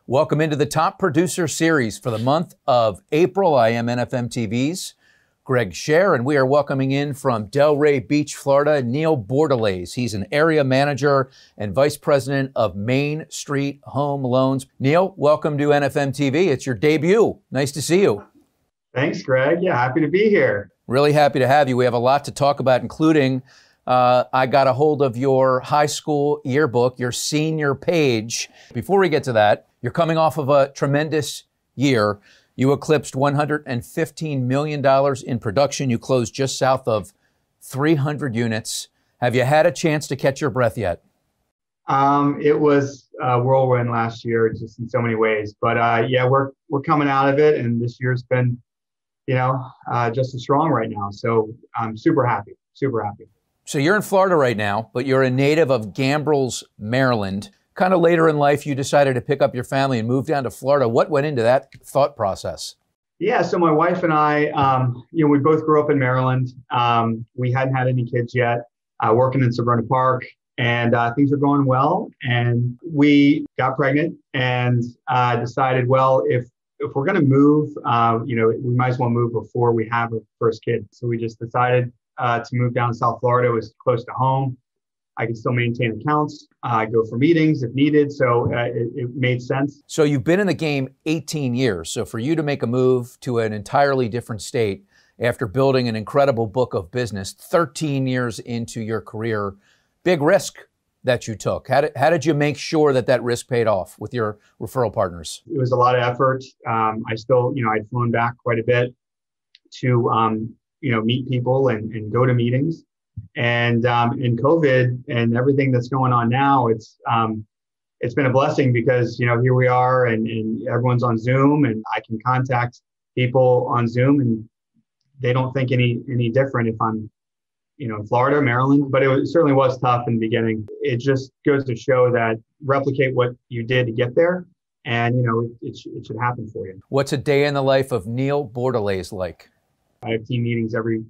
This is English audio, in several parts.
Welcome into the Top Producer Series for the month of April. I am NFM TV's Greg Scher, and we are welcoming in from Delray Beach, Florida, Neil Bourdelaise. He's an area manager and vice president of Main Street Home Loans. Neil, welcome to NFM TV. It's your debut. Nice to see you. Thanks, Greg. Yeah, happy to be here. Really happy to have you. We have a lot to talk about, including I got a hold of your high school yearbook, your senior page. Before we get to that, you're coming off of a tremendous year. You eclipsed $115 million in production. You closed just south of 300 units. Have you had a chance to catch your breath yet? It was a whirlwind last year, just in so many ways. But yeah, we're coming out of it, and this year's been, just as strong right now. So I'm super happy, super happy. So you're in Florida right now, but you're a native of Gambrills, Maryland. Kind of later in life, you decided to pick up your family and move down to Florida. What went into that thought process? Yeah, so my wife and I, we both grew up in Maryland. We hadn't had any kids yet, working in Severna Park, and things were going well. And we got pregnant and decided, well, if we're going to move, we might as well move before we have our first kid. So we just decided to move down to South Florida. It was close to home. I could still maintain accounts, go for meetings if needed. So it made sense. So you've been in the game 18 years. So for you to make a move to an entirely different state after building an incredible book of business, 13 years into your career, big risk that you took. How did you make sure that risk paid off with your referral partners? It was a lot of effort. I still, I'd flown back quite a bit to, meet people and go to meetings. And in COVID and everything that's going on now, it's been a blessing because, here we are and everyone's on Zoom and I can contact people on Zoom and they don't think any different if I'm, in Florida, Maryland, but it certainly was tough in the beginning. It just goes to show that replicate what you did to get there and, it should happen for you. What's a day in the life of Neil Bourdelaise like? I have team meetings every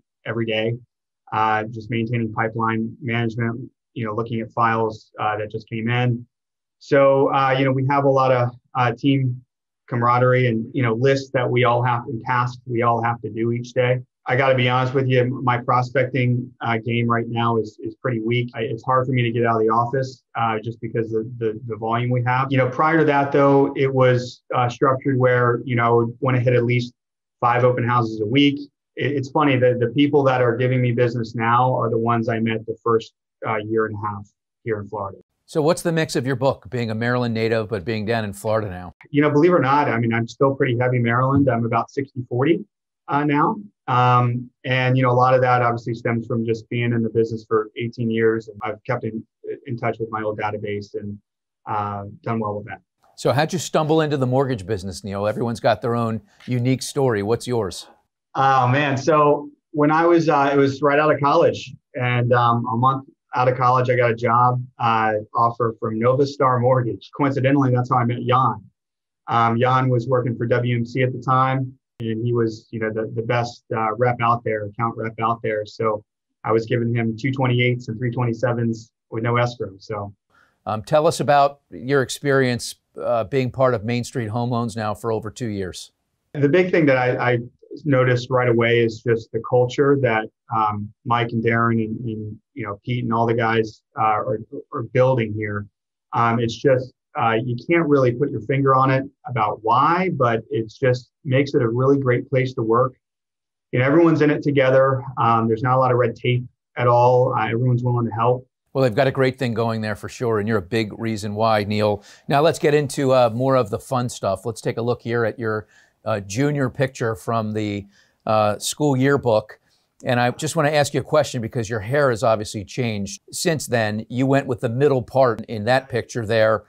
day. Just maintaining pipeline management, looking at files that just came in. So, we have a lot of team camaraderie and, lists that we all have and tasks we all have to do each day. I got to be honest with you, my prospecting game right now is pretty weak. It's hard for me to get out of the office just because of the volume we have. Prior to that, though, it was structured where, I would want to hit at least 5 open houses a week. It's funny that the people that are giving me business now are the ones I met the first year and a half here in Florida. So what's the mix of your book, being a Maryland native, but being down in Florida now? Believe it or not, I'm still pretty heavy Maryland. I'm about 60-40 now. And, a lot of that obviously stems from just being in the business for 18 years. And I've kept in touch with my old database and done well with that. So how'd you stumble into the mortgage business, Neil? Everyone's got their own unique story. What's yours? Oh, man. So when I was, it was right out of college and a month out of college, I got a job offer from Nova Star Mortgage. Coincidentally, that's how I met Jan. Jan was working for WMC at the time, and he was, the best rep out there, account rep out there. So I was giving him 228s and 327s with no escrow. So tell us about your experience being part of Main Street Home Loans now for over 2 years. The big thing that I noticed right away is just the culture that Mike and Darren and Pete and all the guys are building here. It's just you can't really put your finger on it about why, but it just makes it a really great place to work. Everyone's in it together. There's not a lot of red tape at all. Everyone's willing to help. Well, they've got a great thing going there for sure, and you're a big reason why, Neil. Now let's get into more of the fun stuff. Let's take a look here at your junior picture from the school yearbook. And I just want to ask you a question because your hair has obviously changed since then. You went with the middle part in that picture there.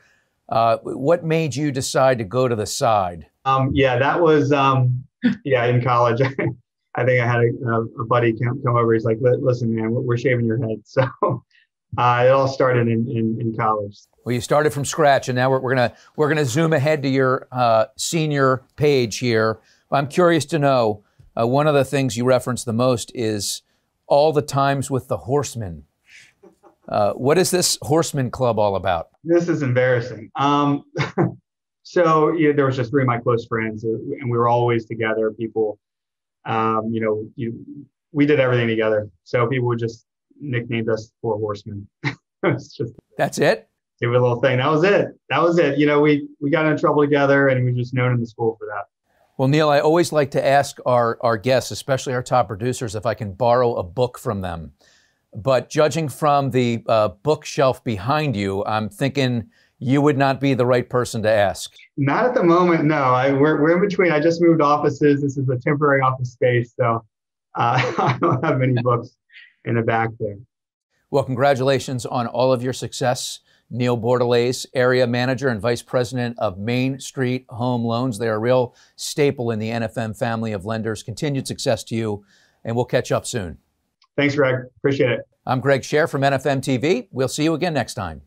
What made you decide to go to the side? Yeah, that was, in college. I think I had a buddy come over. He's like, listen, man, we're shaving your head. So it all started in college. Well, you started from scratch, and now we're gonna zoom ahead to your senior page here. I'm curious to know, one of the things you reference the most is all the times with the horsemen. What is this horseman club all about? This is embarrassing. So there was just three of my close friends, and we were always together. People, we did everything together. So people would just nicknamed us Four Horsemen. It's just That's it? give it a little thing. That was it. That was it. We got into trouble together, and we were just known in the school for that. Well, Neil, I always like to ask our guests, especially our top producers, if I can borrow a book from them. But judging from the bookshelf behind you, I'm thinking you would not be the right person to ask. Not at the moment, no. We're in between. I just moved offices. This is a temporary office space, so I don't have many books in the back there. Well, congratulations on all of your success. Neil Bourdelaise, Area Manager and Vice President of Main Street Home Loans. They are a real staple in the NFM family of lenders. Continued success to you, and we'll catch up soon. Thanks, Greg. Appreciate it. I'm Greg Scher from NFM TV. We'll see you again next time.